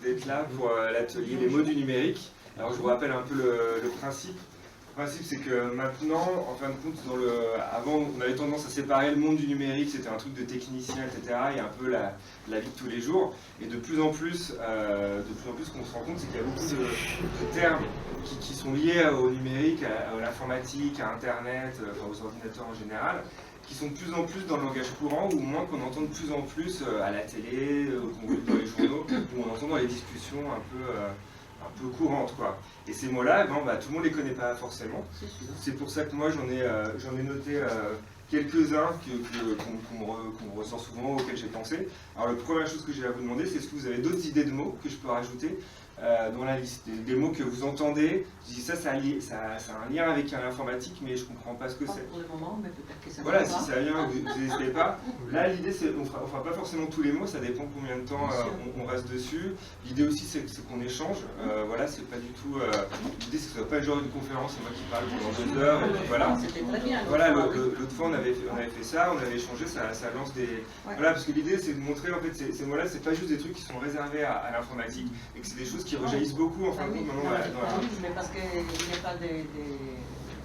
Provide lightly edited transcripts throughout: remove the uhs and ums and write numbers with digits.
d'être là pour l'atelier Les mots du numérique. Alors je vous rappelle un peu le principe. Le principe, c'est que maintenant, en fin de compte, avant, on avait tendance à séparer le monde du numérique, c'était un truc de technicien, etc. Et un peu la vie de tous les jours. Et de plus en plus, ce qu'on se rend compte, c'est qu'il y a beaucoup de termes qui sont liés au numérique, à l'informatique, à Internet, aux ordinateurs en général, qui sont de plus en plus dans le langage courant, ou au moins qu'on entend de plus en plus à la télé, qu'on lit dans les journaux, ou on entend dans les discussions un peu courantes, quoi. Et ces mots-là, tout le monde ne les connaît pas forcément. C'est pour ça que moi j'en ai noté quelques-uns qu'on me ressort souvent, auxquels j'ai pensé. Alors la première chose que j'ai à vous demander, c'est est-ce que vous avez d'autres idées de mots que je peux rajouter dans la liste, des mots que vous entendez, je dis ça a un lien avec l'informatique, mais je ne comprends pas ce que c'est. Pour le moment, mais peut-être que ça voilà, si ça vient, vous n'hésitez pas. Là, l'idée, c'est qu'on ne fera pas forcément tous les mots, ça dépend combien de temps on reste dessus. L'idée aussi, c'est qu'on échange. Voilà, c'est pas du tout. L'idée, c'est que ce ne soit pas le genre d'une conférence, c'est moi qui parle pendant 2 heures, et puis voilà. C'était très bien. Voilà, l'autre fois, on avait fait ça, on avait échangé, ça lance des. Ouais. Voilà, parce que l'idée, c'est de montrer, en fait, ces mots-là, c'est pas juste des trucs qui sont réservés à l'informatique, et que c'est des choses qui rejaillissent beaucoup, en fin de compte, maintenant. Mais parce qu'il n'y a pas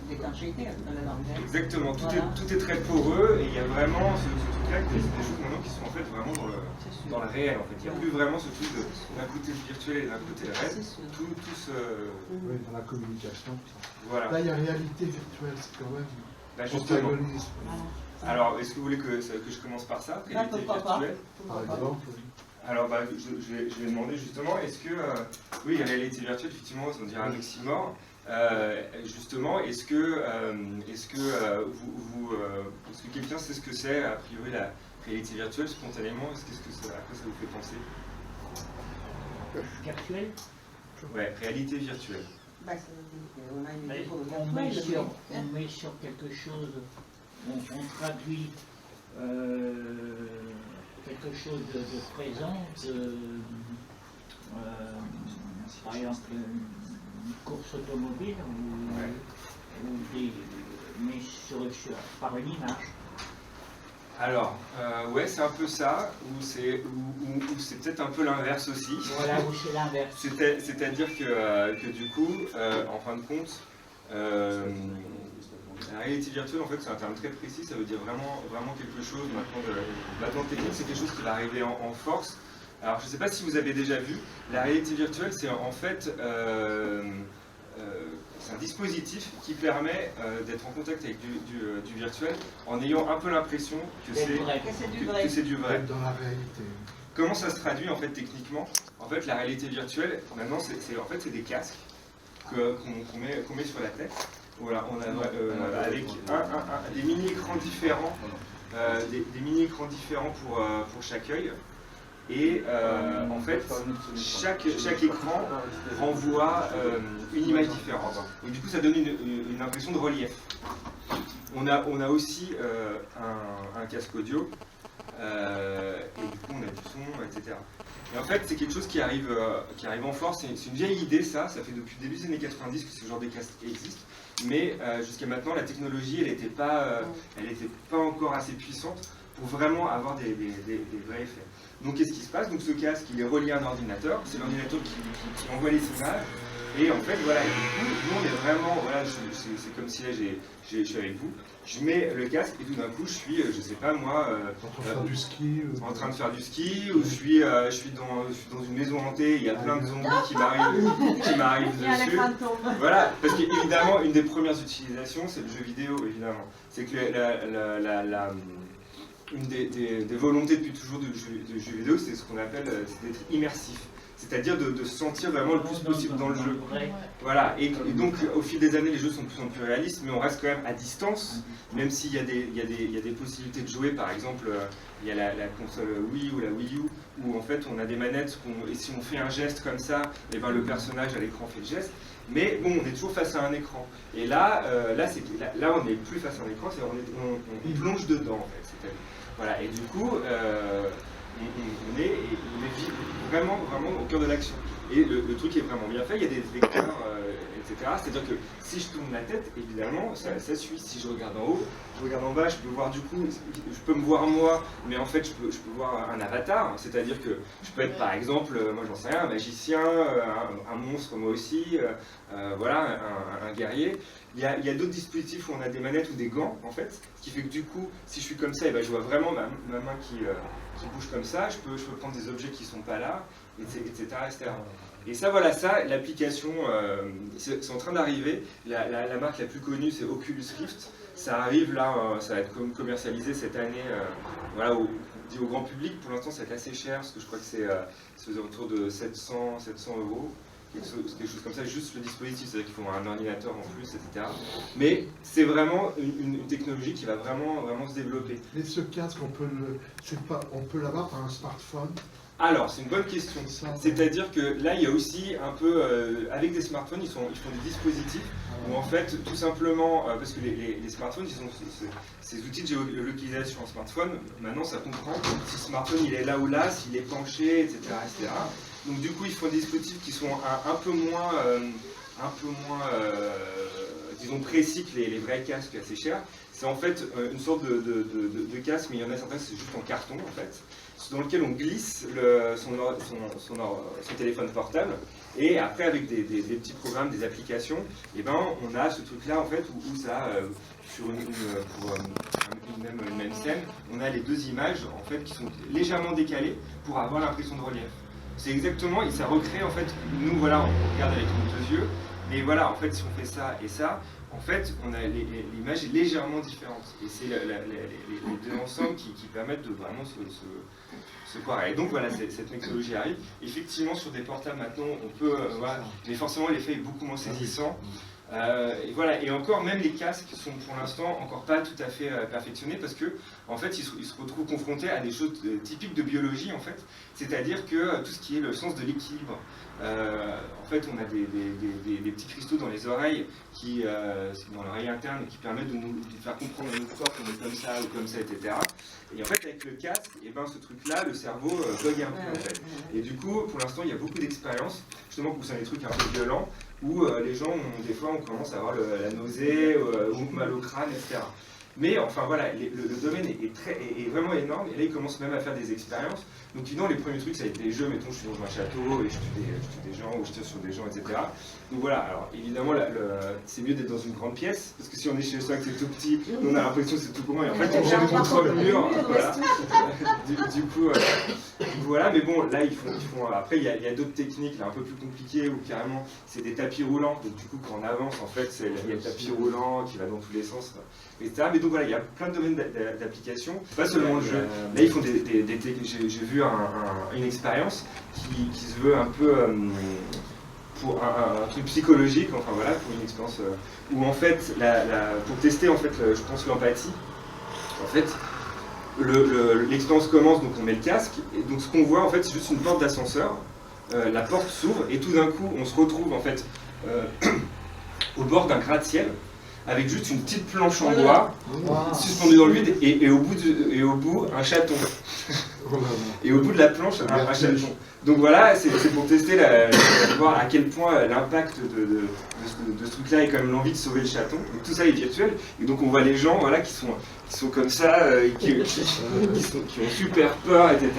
d'étanchéité dans la langue. Exactement, tout est très poreux, et il y a vraiment ce truc-là, c'est des choses maintenant qui sont en fait vraiment dans le réel, en fait. Il n'y a plus vraiment ce truc d'un côté le virtuel et d'un côté le réel. Tout se... Oui, dans la communication, tout ça. Voilà. Là, il y a réalité virtuelle, c'est quand même... Protagonisme. Alors, est-ce que vous voulez que je commence par ça, réalité virtuelle? Par exemple, oui. Alors, je vais demander justement, est-ce que, oui, la réalité virtuelle, effectivement, on dirait un oxymore. Justement, est-ce que quelqu'un sait ce que c'est, a priori, la réalité virtuelle, spontanément? À quoi ça vous fait penser? Virtuelle? Ouais, réalité virtuelle. On met sur quelque chose, on traduit quelque chose de présent, par exemple une course automobile mais par une image. Alors, ouais, c'est un peu ça, ou c'est peut-être un peu l'inverse aussi. Voilà, ou c'est l'inverse. C'est-à-dire que du coup, en fin de compte, la réalité virtuelle, en fait, c'est un terme très précis, ça veut dire vraiment quelque chose maintenant technique, c'est quelque chose qui va arriver en force. Alors, je ne sais pas si vous avez déjà vu, la réalité virtuelle, c'est en fait c'est un dispositif qui permet d'être en contact avec du virtuel en ayant un peu l'impression que c'est du vrai. Dans la réalité. Comment ça se traduit en fait techniquement? En fait, la réalité virtuelle, maintenant, c'est des casques qu'on met sur la tête. Voilà, on a avec des mini-écrans différents, des mini-écrans différents pour chaque œil. Et en fait, chaque écran renvoie une image différente. Et du coup, ça donne une impression de relief. On a aussi un casque audio, et du coup, on a du son, etc. Et en fait, c'est quelque chose qui arrive en force. C'est une vieille idée, ça fait depuis le début des années 90 que ce genre de casque existe. Mais jusqu'à maintenant, la technologie, elle n'était pas encore assez puissante pour vraiment avoir des vrais effets. Donc qu'est-ce qui se passe? Donc ce casque, il est relié à un ordinateur, c'est l'ordinateur qui envoie les images, et en fait, voilà, et du coup, nous on est vraiment, voilà, c'est comme si là je suis avec vous, je mets le casque et tout d'un coup je suis, je sais pas moi, en train de faire du ski, ou je suis dans une maison hantée, il y a plein de zombies qui m'arrivent dessus. Voilà, parce qu'évidemment, une des premières utilisations, c'est le jeu vidéo, évidemment. C'est que une des volontés depuis toujours du jeu vidéo, c'est ce qu'on appelle d'être immersif. C'est-à-dire de se sentir vraiment le plus possible dans le jeu. Voilà, et donc au fil des années, les jeux sont de plus en plus réalistes, mais on reste quand même à distance, même s'il y a des possibilités de jouer. Par exemple, il y a la console Wii ou la Wii U, où en fait on a des manettes, et si on fait un geste comme ça, et ben, le personnage à l'écran fait le geste. Mais bon, on est toujours face à un écran. Et là on n'est plus face à un écran, on plonge dedans en fait. Voilà, et du coup, on est vraiment au cœur de l'action. Et le truc est vraiment bien fait, il y a des vecteurs, etc. C'est-à-dire que si je tourne la tête, évidemment, ça suit. Si je regarde en haut, je regarde en bas, je peux voir du coup, je peux me voir moi, mais en fait je peux voir un avatar. C'est-à-dire que je peux être par exemple, moi j'en sais rien, un magicien, un monstre moi aussi, voilà, un guerrier. Il y a d'autres dispositifs où on a des manettes ou des gants, en fait, ce qui fait que du coup, si je suis comme ça, et ben, je vois vraiment ma main qui bouge comme ça, je peux prendre des objets qui ne sont pas là, etc., etc. Et ça, voilà, ça, l'application, c'est en train d'arriver. La marque la plus connue, c'est Oculus Rift. Ça arrive là, ça va être commercialisé cette année, voilà, dit au grand public. Pour l'instant, c'est assez cher, parce que je crois que c'est aux alentours de 700 €. Quelque chose comme ça, juste le dispositif, c'est-à-dire qu'il faut un ordinateur en plus, etc. Mais c'est vraiment une technologie qui va vraiment se développer. Et ce casque, on peut l'avoir par un smartphone? Alors, c'est une bonne question. C'est-à-dire que là, il y a aussi un peu, avec des smartphones, ils font des dispositifs où en fait, tout simplement, parce que les smartphones, ils ont ces outils de géolocalisation en smartphone, maintenant ça comprend si le smartphone il est là ou là, s'il est penché, etc., etc. Donc du coup, ils font des dispositifs qui sont un peu moins disons précis que les vrais casques assez chers. C'est en fait une sorte de casque, mais il y en a certains, c'est juste en carton en fait, dans lequel on glisse son téléphone portable, et après avec des petits programmes, des applications, et ben on a ce truc-là en fait où ça, sur une même scène, on a les deux images en fait qui sont légèrement décalées pour avoir l'impression de relief. C'est exactement, et ça recrée en fait, nous voilà, on regarde avec nos deux yeux, mais voilà, en fait si on fait ça et ça, en fait, on a l'image est légèrement différente. Et c'est les deux ensemble qui permettent de vraiment se croire. Et donc voilà, cette méthodologie arrive. Effectivement, sur des portables maintenant, on peut, voilà, mais forcément l'effet est beaucoup moins saisissant. Et voilà, et encore, même les casques sont pour l'instant encore pas tout à fait perfectionnés parce que, en fait, ils se retrouvent confrontés à des choses typiques de biologie, en fait. C'est-à-dire que tout ce qui est le sens de l'équilibre. En fait, on a des petits cristaux dans les oreilles, dans l'oreille interne, qui permettent de nous faire comprendre à notre corps qu'on est comme ça ou comme ça, etc. Et en fait, avec le casque, et ben, ce truc-là, le cerveau bug un peu, en fait. Et du coup, pour l'instant, il y a beaucoup d'expériences, justement, pour ça des trucs un peu violents, où les gens, des fois, on commence à avoir la nausée, ou mal au crâne, etc. Mais enfin voilà, le domaine est vraiment énorme, et là ils commencent même à faire des expériences. Donc évidemment les premiers trucs ça va être des jeux, mettons je suis dans un château et je tue des gens ou je tire sur des gens, etc. Donc voilà, alors évidemment c'est mieux d'être dans une grande pièce, parce que si on est chez soi que c'est tout petit, on a l'impression que c'est tout grand et en fait on jamais contre le mur. Voilà. Du coup voilà, mais bon là ils font après il y a d'autres techniques là, un peu plus compliquées où carrément c'est des tapis roulants, donc du coup quand on avance en fait il y a le tapis roulant qui va dans tous les sens, etc. Mais donc voilà, il y a plein de domaines d'application, pas seulement le jeu. Là ils font des techniques, j'ai vu une expérience qui se veut un peu pour un truc psychologique, enfin voilà, pour une expérience où en fait, pour tester en fait, je pense l'empathie, en fait, l'expérience commence, donc on met le casque, et donc ce qu'on voit en fait c'est juste une porte d'ascenseur, la porte s'ouvre et tout d'un coup on se retrouve en fait au bord d'un gratte-ciel, avec juste une petite planche en bois suspendue dans le vide et au bout un chaton. Et au bout de la planche un chaton. Donc voilà, c'est pour tester, voir à quel point l'impact de ce truc-là est quand même l'envie de sauver le chaton. Donc tout ça est virtuel. Et donc on voit les gens voilà, qui sont comme ça, qui ont super peur, etc.,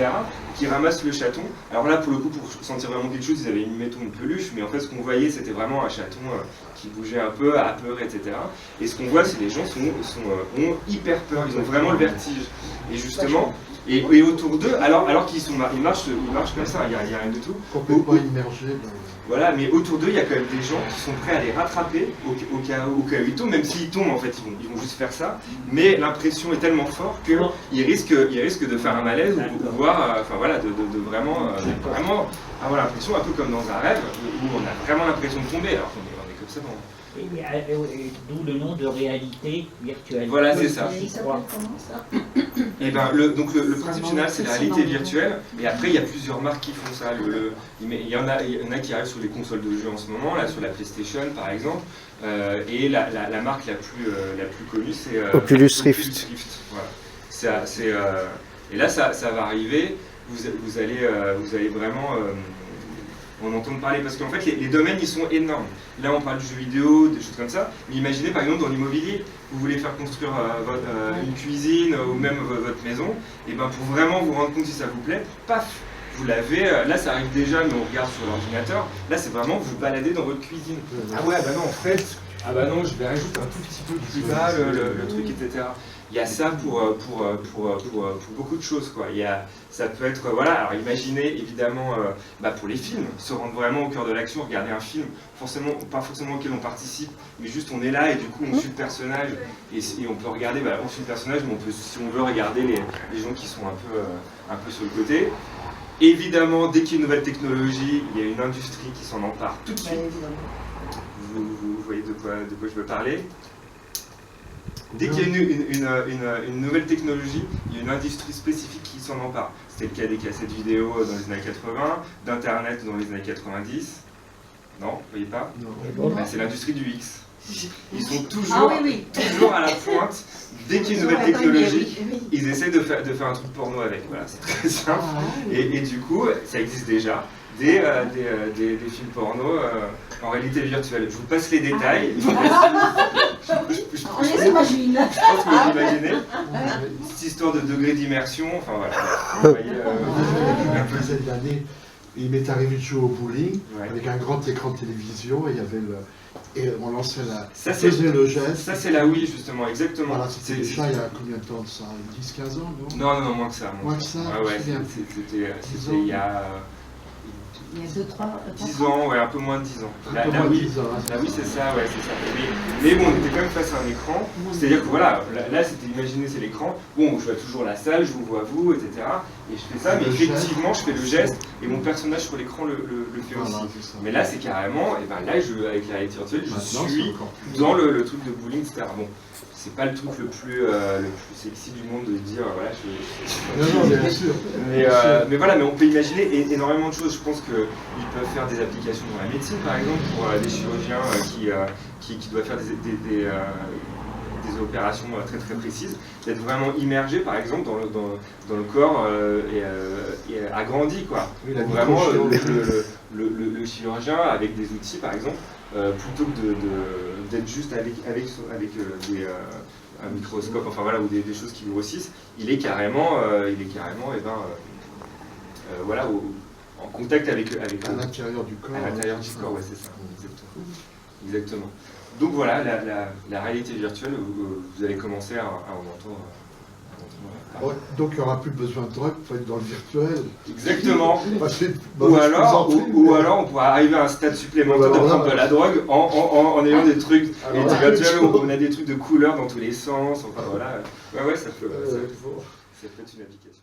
qui ramassent le chaton. Alors là, pour le coup, pour sentir vraiment quelque chose, ils avaient mettons une peluche, mais en fait, ce qu'on voyait, c'était vraiment un chaton qui bougeait un peu, à peur, etc. Et ce qu'on voit, c'est que les gens ont hyper peur, ils ont vraiment le vertige. Et justement, et autour d'eux, alors qu'ils marchent comme ça, il n'y a rien du tout. Complètement immergés. Voilà, mais autour d'eux, il y a quand même des gens qui sont prêts à les rattraper au cas où ils tombent, même s'ils tombent, en fait, ils vont juste faire ça. Mais l'impression est tellement forte qu'ils risquent de faire un malaise ou voire, enfin voilà, de vraiment avoir l'impression, un peu comme dans un rêve, où on a vraiment l'impression de tomber, alors qu'on est comme ça dans... Et d'où le nom de réalité virtuelle. Voilà, c'est ça. Et ça s'appelle comment ça? Et ben, le principe général, c'est la réalité virtuelle. Et après, il y a plusieurs marques qui font ça. Il y en a qui arrivent sur les consoles de jeux en ce moment, là, sur la PlayStation par exemple. Et la marque la plus connue, c'est Oculus Rift. Voilà. Et là, ça va arriver. Vous allez vraiment on entend parler, parce qu'en fait les domaines ils sont énormes. Là on parle du jeu vidéo, des choses comme ça, mais imaginez par exemple dans l'immobilier, vous voulez faire construire une cuisine ou même votre maison, et ben pour vraiment vous rendre compte si ça vous plaît, paf, vous l'avez, là ça arrive déjà mais on regarde sur l'ordinateur, là c'est vraiment vous baladez dans votre cuisine. Ah ouais, bah non en fait, ah bah non je vais rajouter un tout petit peu plus bas le truc, etc. Il y a ça pour beaucoup de choses, quoi. Ça peut être, voilà, alors imaginez évidemment pour les films, se rendre vraiment au cœur de l'action, regarder un film, pas forcément auquel on participe, mais juste on est là et du coup on suit le personnage et on peut regarder, on suit le personnage, mais on peut, si on veut, regarder les gens qui sont un peu sur le côté. Évidemment, dès qu'il y a une nouvelle technologie, il y a une industrie qui s'en empare tout de suite. Vous voyez de quoi je veux parler? Dès qu'il y a une nouvelle technologie, il y a une industrie spécifique qui s'en empare. C'était le cas des cassettes vidéo dans les années 80, d'Internet dans les années 90. Non, vous voyez pas? Non. C'est l'industrie du X. Ils sont toujours à la pointe. Dès qu'il y a une nouvelle technologie, ils essaient de faire un truc porno avec. Voilà, c'est très simple. Et du coup, ça existe déjà. Des films porno en réalité virtuelle. Je vous passe les détails. On les imagine. Je pense que vous imaginez. Cette histoire de degré d'immersion, enfin voilà. Vous voyez, il y a une dizaine d'années, il m'est arrivé de jouer au bowling avec un grand écran de télévision et il y avait et on lançait faisait le geste. Ça c'est la Wii justement, exactement. Voilà, c'était déjà il y a combien de temps de ça? 10-15 ans, non? Non, moins que ça. Moins que ça. C'était il y a... Il y a 10 ans, ouais, un peu moins de 10 ans. La Wii, c'est ça, ouais, c'est ça. Mais bon, on était quand même face à un écran, c'est-à-dire que voilà, là c'était, imaginez, c'est l'écran, bon, je vois toujours la salle, je vous vois vous, etc. Et je fais ça, mais effectivement, je fais le geste, et mon personnage sur l'écran le fait aussi. Mais là, c'est carrément, et ben là, avec la réalité virtuelle, je suis dans le truc de bowling, etc. Bon, c'est pas le truc le plus sexy du monde de dire, voilà, Non, bien sûr. Mais voilà, mais on peut imaginer énormément de choses. Je pense qu'ils peuvent faire des applications dans la médecine, par exemple, pour des chirurgiens qui doivent faire des opérations très très précises, d'être vraiment immergés, par exemple, dans le corps et agrandi, quoi. Oui, vraiment, le chirurgien, avec des outils, par exemple, plutôt que d'être juste avec un microscope, enfin voilà, ou des choses qui grossissent, il est carrément voilà, en contact avec à l'intérieur du corps. À l'intérieur du corps, ouais, c'est ça, exactement. Donc voilà, la réalité virtuelle, vous allez commencer à en entendre. Ouais, donc il n'y aura plus besoin de drogue pour être dans le virtuel. Exactement. Ou alors on pourra arriver à un stade supplémentaire de prendre de la drogue en ayant des trucs virtuels où on a des trucs de couleurs dans tous les sens. Enfin voilà. Ouais, ça peut être une application.